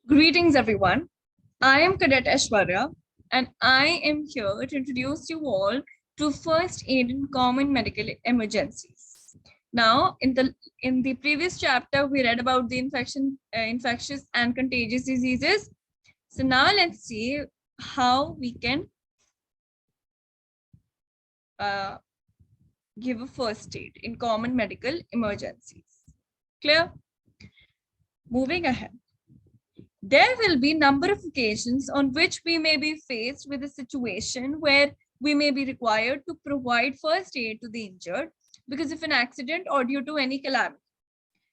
Greetings, everyone. I am Cadet Aishwarya, and I am here to introduce you all to first aid in common medical emergencies. Now, in the previous chapter, we read about the infectious and contagious diseases. So now let's see how we can uh, give a first aid in common medical emergencies. Clear? Moving ahead. There will be a number of occasions on which we may be faced with a situation where we may be required to provide first aid to the injured because of an accident or due to any calamity.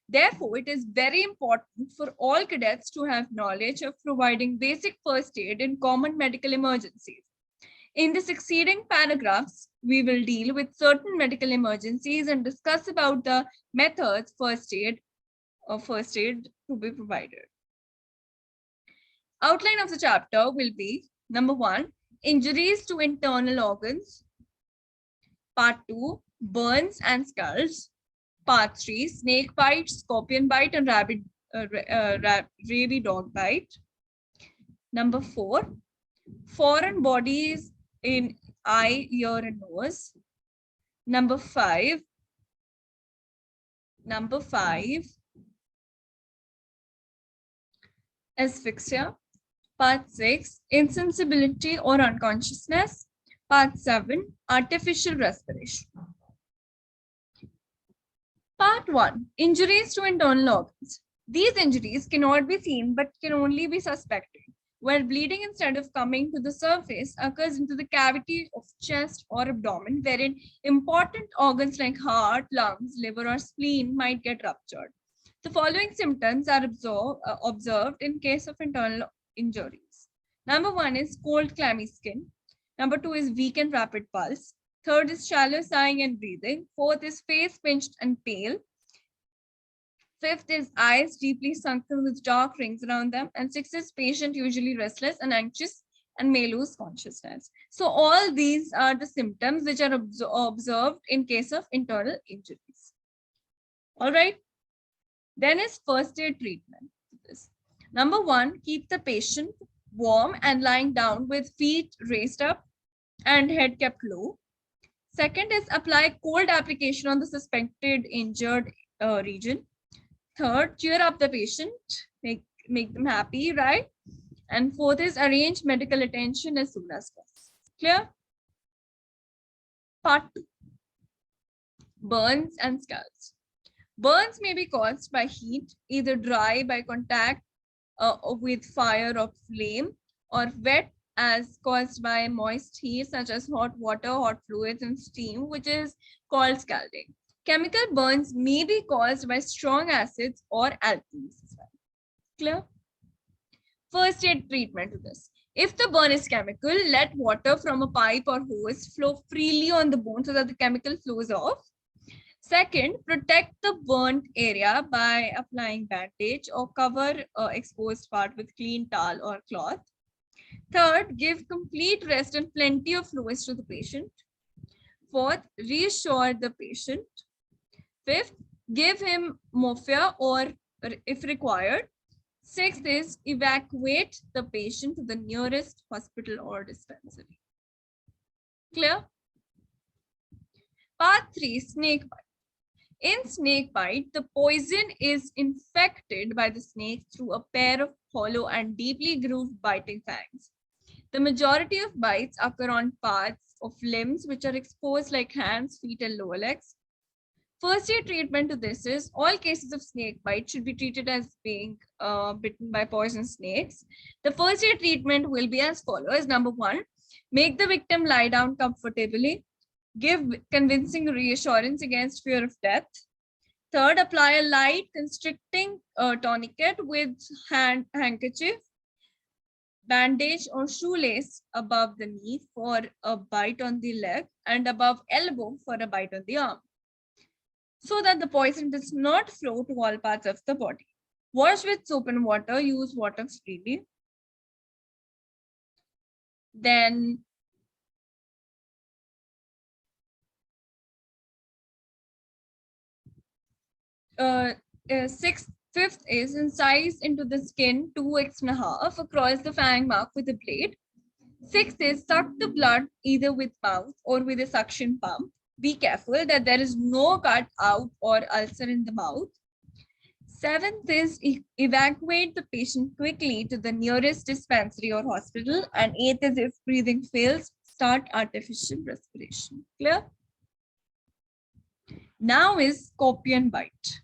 Therefore, it is very important for all cadets to have knowledge of providing basic first aid in common medical emergencies. In the succeeding paragraphs, we will deal with certain medical emergencies and discuss about the methods first aid to be provided. Outline of the chapter will be number 1, injuries to internal organs. Part 2, burns and scalds. Part 3, snake bite, scorpion bite, and rabid dog bite. Number 4, foreign bodies in eye, ear, and nose. Number 5, asphyxia. Part 6, insensibility or unconsciousness. Part 7, artificial respiration. Part 1, injuries to internal organs. These injuries cannot be seen but can only be suspected, where bleeding instead of coming to the surface occurs into the cavity of chest or abdomen, wherein important organs like heart, lungs, liver, or spleen might get ruptured. The following symptoms are observed in case of internal injuries. Number 1 is cold, clammy skin. Number 2 is weak and rapid pulse. Third is shallow sighing and breathing. Fourth is face pinched and pale. Fifth is eyes deeply sunken with dark rings around them. And sixth is patient usually restless and anxious and may lose consciousness. So all these are the symptoms which are observed in case of internal injuries. All right. Then is first aid treatment. Number 1, keep the patient warm and lying down with feet raised up and head kept low. Second is apply cold application on the suspected injured region. Third, cheer up the patient, make them happy, right? And fourth is arrange medical attention as soon as possible. Clear? Part 2, burns and scalds. Burns may be caused by heat, either dry by contact with fire or flame, or wet as caused by moist heat such as hot water, hot fluids, and steam, which is called scalding. Chemical burns may be caused by strong acids or alkalis as well. Clear? First aid treatment to this. If the burn is chemical, let water from a pipe or hose flow freely on the bone so that the chemical flows off. Second, protect the burnt area by applying bandage or cover exposed part with clean towel or cloth. Third, give complete rest and plenty of fluids to the patient. Fourth, reassure the patient. Fifth, give him morphia or if required. Sixth is evacuate the patient to the nearest hospital or dispensary. Clear? Part 3, snake bite. In snake bite, the poison is infected by the snake through a pair of hollow and deeply grooved biting fangs. The majority of bites occur on parts of limbs which are exposed like hands, feet, and lower legs. First aid treatment to this is all cases of snake bite should be treated as being bitten by poisonous snakes. The first aid treatment will be as follows. Number 1, make the victim lie down comfortably. Give convincing reassurance against fear of death. Third, apply a light constricting tourniquet with handkerchief, bandage or shoelace above the knee for a bite on the leg and above elbow for a bite on the arm, so that the poison does not flow to all parts of the body. Wash with soap and water, use water freely. Then sixth Fifth is incise into the skin 2.5x across the fang mark with a blade. Sixth is suck the blood either with mouth or with a suction pump. Be careful that there is no cut out or ulcer in the mouth. Seventh is evacuate the patient quickly to the nearest dispensary or hospital. And eighth is if breathing fails, start artificial respiration. Clear? Now is scorpion bite.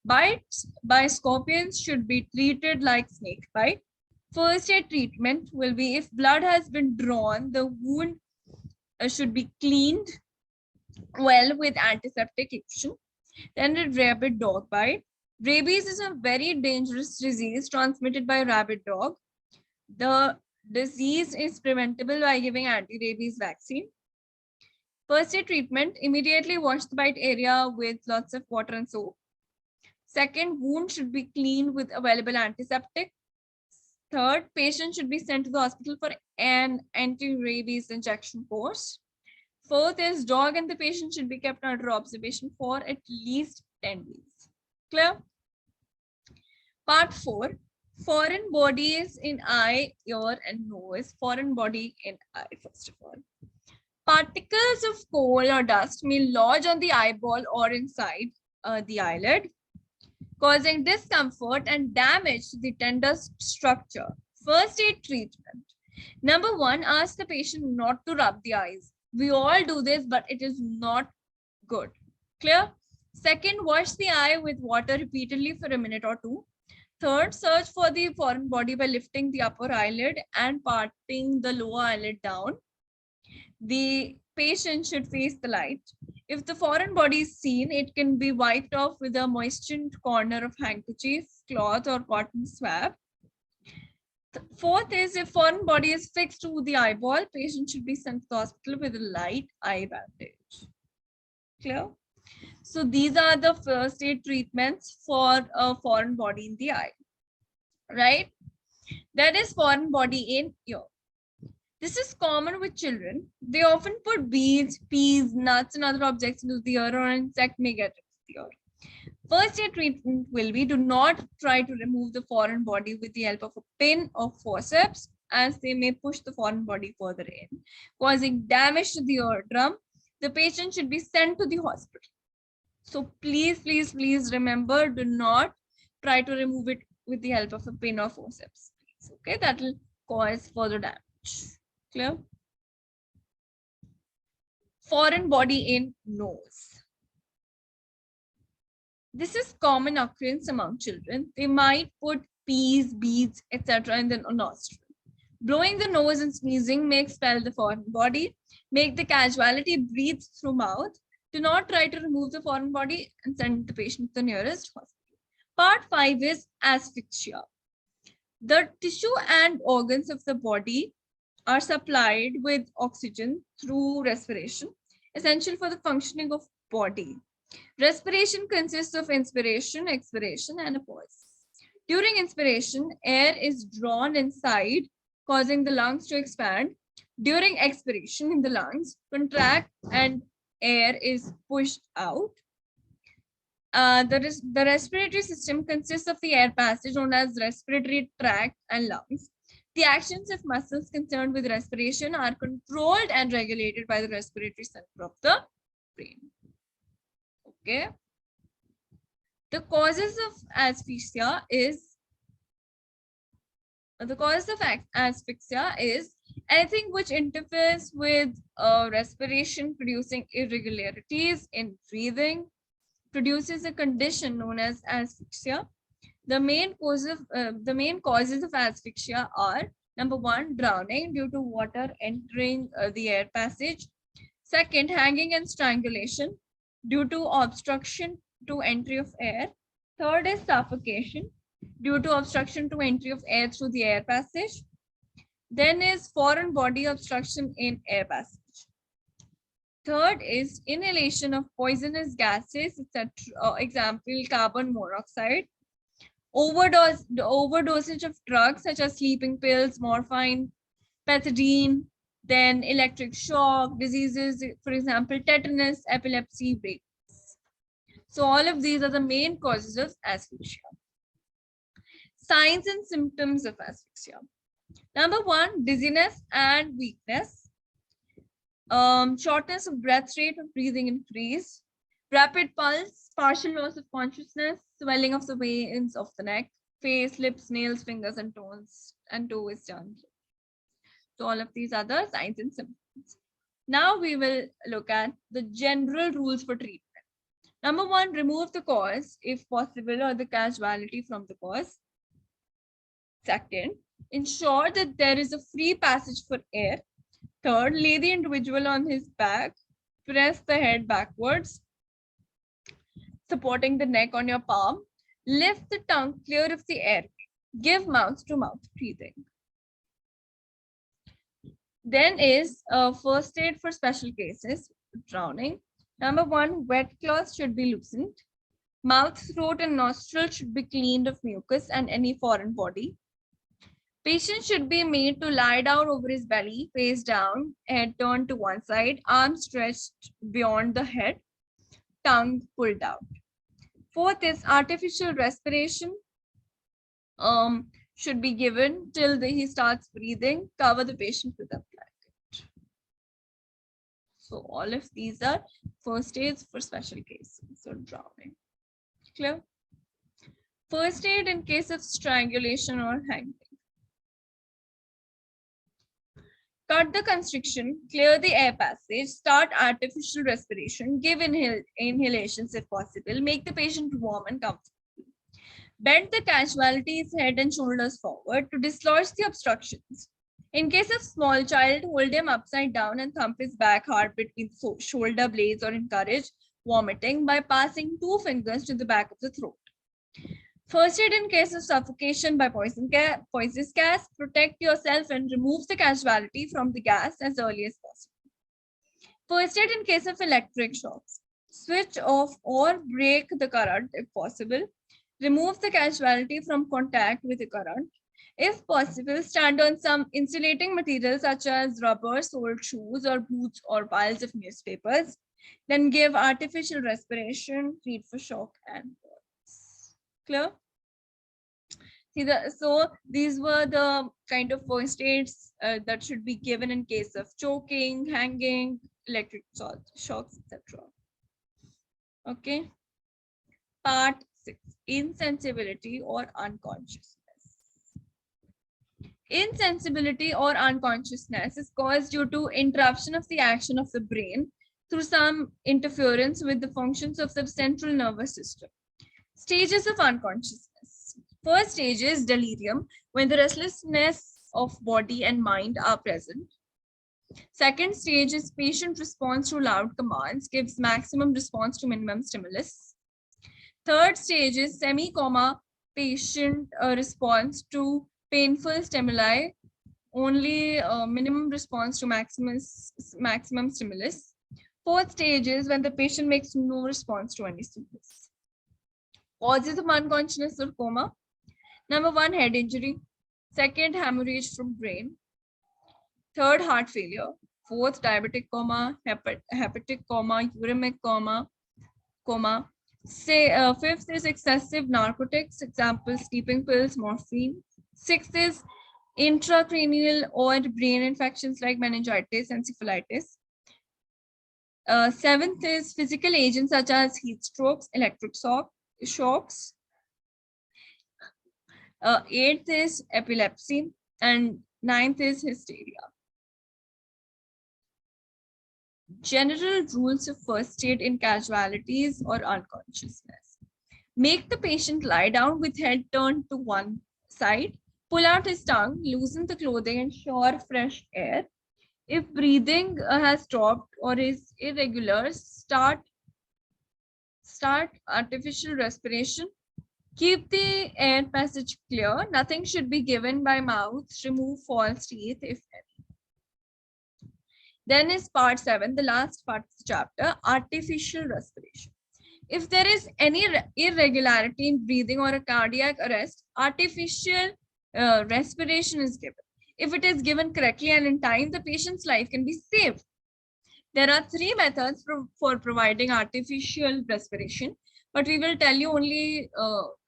Bites by scorpions should be treated like snake bite. First aid treatment will be if blood has been drawn, the wound should be cleaned well with antiseptic lotion. Then a rabid dog bite. Rabies is a very dangerous disease transmitted by rabid dog. The disease is preventable by giving anti-rabies vaccine. First aid treatment, immediately wash the bite area with lots of water and soap. Second, wound should be cleaned with available antiseptic. Third, patient should be sent to the hospital for an anti-rabies injection course. Fourth is dog and the patient should be kept under observation for at least 10 days. Clear? Part 4, foreign bodies in eye, ear, and nose. Foreign body in eye, first of all. Particles of coal or dust may lodge on the eyeball or inside the eyelid, causing discomfort and damage to the tender structure. First aid treatment. Number 1, ask the patient not to rub the eyes. We all do this, but it is not good. Clear? Second, wash the eye with water repeatedly for a minute or two. Third, search for the foreign body by lifting the upper eyelid and parting the lower eyelid down. The patient should face the light. If the foreign body is seen, it can be wiped off with a moistened corner of handkerchief, cloth, or cotton swab. Fourth is if foreign body is fixed to the eyeball, patient should be sent to the hospital with a light eye bandage. Clear? So these are the first aid treatments for a foreign body in the eye, right? That is foreign body in ear. This is common with children. They often put beads, peas, nuts, and other objects into the ear, or an insect may get into the ear. First aid treatment will be do not try to remove the foreign body with the help of a pin or forceps, as they may push the foreign body further in, causing damage to the eardrum. The patient should be sent to the hospital. So please, please, please remember, do not try to remove it with the help of a pin or forceps. Okay, that will cause further damage. Clear? Foreign body in nose. This is common occurrence among children. They might put peas, beads, etc. in the nostril. Blowing the nose and sneezing may expel the foreign body. Make the casualty breathe through mouth. Do not try to remove the foreign body and send the patient to the nearest hospital. Part 5 is asphyxia. The tissue and organs of the body are supplied with oxygen through respiration, essential for the functioning of body. Respiration consists of inspiration, expiration, and a pause. During inspiration, air is drawn inside, causing the lungs to expand. During expiration, the lungs contract and air is pushed out. The respiratory system consists of the air passage known as respiratory tract and lungs. The actions of muscles concerned with respiration are controlled and regulated by the respiratory center of the brain. Okay. The causes of asphyxia is anything which interferes with respiration, producing irregularities in breathing, produces a condition known as asphyxia. The main causes of asphyxia are: number 1, drowning due to water entering the air passage. Second, hanging and strangulation due to obstruction to entry of air. Third is suffocation due to obstruction to entry of air through the air passage. Then is foreign body obstruction in air passage. Third is inhalation of poisonous gases, etc. Example, carbon monoxide. Overdosage of drugs such as sleeping pills, morphine, pethidine, then electric shock, diseases, for example, tetanus, epilepsy, rabies. So all of these are the main causes of asphyxia. Signs and symptoms of asphyxia. Number 1, dizziness and weakness. Shortness of breath rate of breathing increase. Rapid pulse, partial loss of consciousness, swelling of the veins of the neck, face, lips, nails, fingers, and toe is done. So all of these are the signs and symptoms. Now we will look at the general rules for treatment. Number 1, remove the cause, if possible, or the causality from the cause. Second, ensure that there is a free passage for air. Third, lay the individual on his back, press the head backwards, supporting the neck on your palm. Lift the tongue clear of the air. Give mouth-to-mouth breathing. Then is first aid for special cases, drowning. Number 1, wet cloths should be loosened. Mouth, throat, and nostril should be cleaned of mucus and any foreign body. Patient should be made to lie down over his belly, face down, head turned to one side, arms stretched beyond the head, tongue pulled out. Fourth is artificial respiration should be given till he starts breathing. Cover the patient with a blanket. So all of these are first aids for special cases, so drowning. Clear? First aid in case of strangulation or hanging. Cut the constriction, clear the air passage, start artificial respiration, give inhalations if possible, make the patient warm and comfortable. Bend the casualty's head and shoulders forward to dislodge the obstructions. In case of small child, hold him upside down and thump his back hard between shoulder blades or encourage vomiting by passing 2 fingers to the back of the throat. First aid in case of suffocation by poisonous gas, protect yourself and remove the casualty from the gas as early as possible. First aid in case of electric shocks, switch off or break the current if possible. Remove the casualty from contact with the current. If possible, stand on some insulating material such as rubber, soled shoes or boots or piles of newspapers. Then give artificial respiration, treat for shock and burns. Clear? So these were the kind of first aids that should be given in case of choking, hanging, electric shocks, etc. Okay. Part 6, insensibility or unconsciousness. Insensibility or unconsciousness is caused due to interruption of the action of the brain through some interference with the functions of the central nervous system. Stages of unconsciousness. First stage is delirium, when the restlessness of body and mind are present. Second stage is patient response to loud commands, gives maximum response to minimum stimulus. Third stage is semi-coma, patient response to painful stimuli, only minimum response to maximum stimulus. Fourth stage is when the patient makes no response to any stimulus. Causes of unconsciousness or coma. Number 1, head injury. Second, hemorrhage from brain. Third, heart failure. Fourth, diabetic coma, hepatic coma, uremic coma. Fifth is excessive narcotics, example, sleeping pills, morphine. Sixth is intracranial or brain infections like meningitis, encephalitis. Seventh is physical agents such as heat strokes, electric shocks. Eighth is epilepsy, and ninth is hysteria. General rules of first aid in casualties or unconsciousness. Make the patient lie down with head turned to one side. Pull out his tongue, loosen the clothing, ensure fresh air. If breathing has stopped or is irregular, start artificial respiration. Keep the air passage clear. Nothing should be given by mouth. Remove false teeth if any. Then is part 7, the last part of the chapter, artificial respiration. If there is any irregularity in breathing or a cardiac arrest, artificial respiration is given. If it is given correctly and in time, the patient's life can be saved. There are 3 methods for providing artificial respiration, but we will tell you only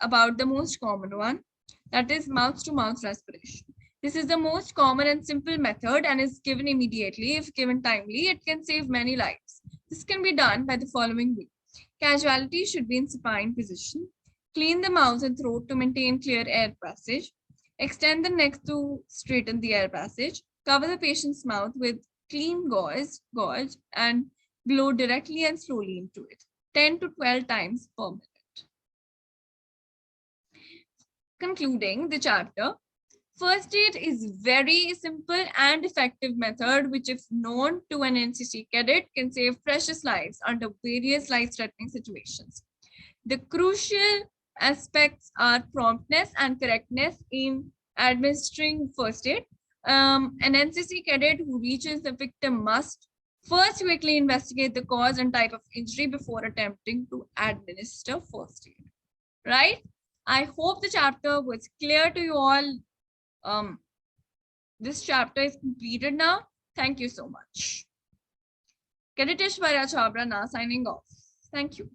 about the most common one. that is mouth-to-mouth respiration. This is the most common and simple method and is given immediately. If given timely, it can save many lives. This can be done by the following way. Casualty should be in supine position. Clean the mouth and throat to maintain clear air passage. Extend the neck to straighten the air passage. Cover the patient's mouth with clean gauze and blow directly and slowly into it, 10 to 12 times per minute. Concluding the chapter, first aid is very simple and effective method which, if known to an NCC cadet, can save precious lives under various life-threatening situations. The crucial aspects are promptness and correctness in administering first aid. An NCC cadet who reaches the victim must first quickly investigate the cause and type of injury before attempting to administer first aid. Right? I hope the chapter was clear to you all. This chapter is completed now. Thank you so much. Cadet Ishwarya Chabra now signing off. Thank you.